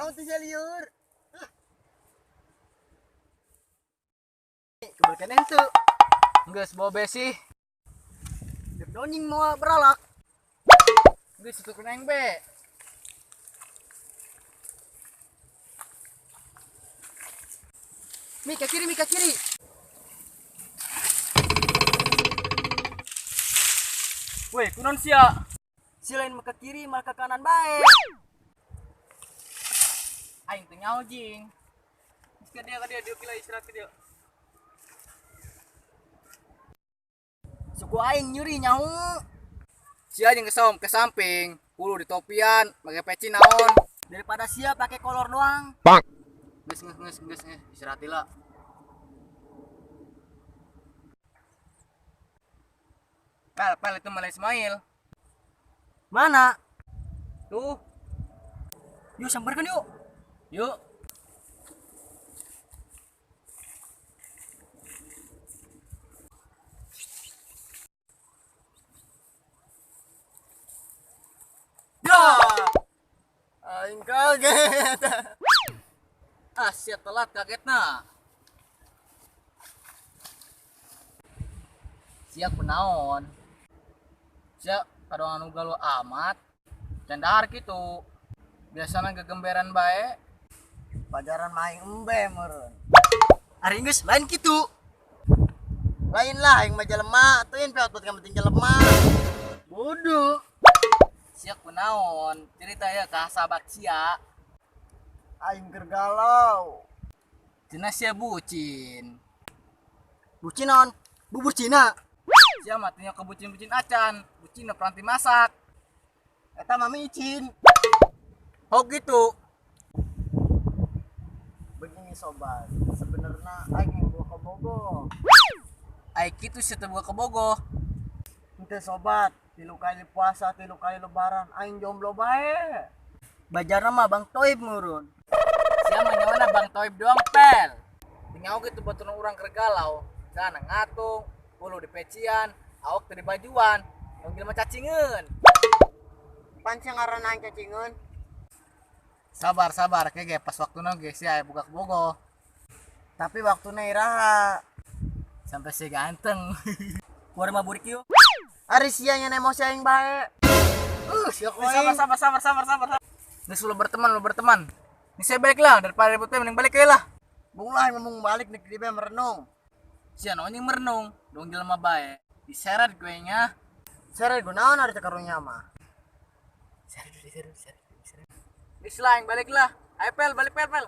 naon tuh liur. Keberkan itu. Geus bobe sih. Doning mau beralak. Geus itu keneng be. Mika kiri, Mika kiri. Woi, kunon sia. Silain ke kiri, malah ke kanan baik. Aing teu nyaho jing. Ke dia kila istirahat ke dia. Suku aing nyuri nyahu. Sia jeung kesom ke samping, kudu di topian, pakai peci naon. Daripada sia pakai kolor doang. Geus istirahat heula. Pel itu malah Ismail. Mana? Tuh, Yuk sambarkan yuk. yuk. Ya. Aing kaget. Ah, sia telat kagetna. Sia kunaon? Sia kadang anu galau amat. Candahar kitu. Biasana gegemberan bae. Pajaran main embe meureun. Ari geus lain kitu. Lain lah yang mah jelema, teuin peot buat penting jelema. Bodoh. Sia kunaon? Cerita ya ka sahabat sia. Aing keur galau. Cenah sia bucin. Bucin naon? Bubur Cina. Sia mah teu ke bucin-bucin acan. Bucin peranti masak. Eta mah micin. Oh gitu. Begini sobat, sebenarnya aing yang bawa ke Bogo. Ai kitu sia teu buka ke bogoh. Ente sobat, 3 kali puasa, 3 kali lebaran, aing jomblo bae. Bajarna mah Bang Toib murun. Sia mah nyawana Bang Toib doang pel. Tinggal gitu buat orang keur galau. Sana ngatung, ulu di pecian, awak teu di bajuan. Yang jelema cacingeun. Pan sih ngaranna aing cacingeun. Sabar kege pas waktuna ge sia buka ke bogoh. Tapi waktuna iraha. Sampai si ganteng. Kuar mah burik yuk. Ari sia nya emosi aing bae. Sia sabar. Geus lu berteman. Ini saya balik lah daripada ribut mending balik aja lah. Bung lah ngomong balik nih di merenung. Sia naon yang merenung, dong jelema bae. Diseret gue nya. Sere gunaon ari teh karunya mah. Seret. Geus lah, balik lah. Ayo pel, balik pel.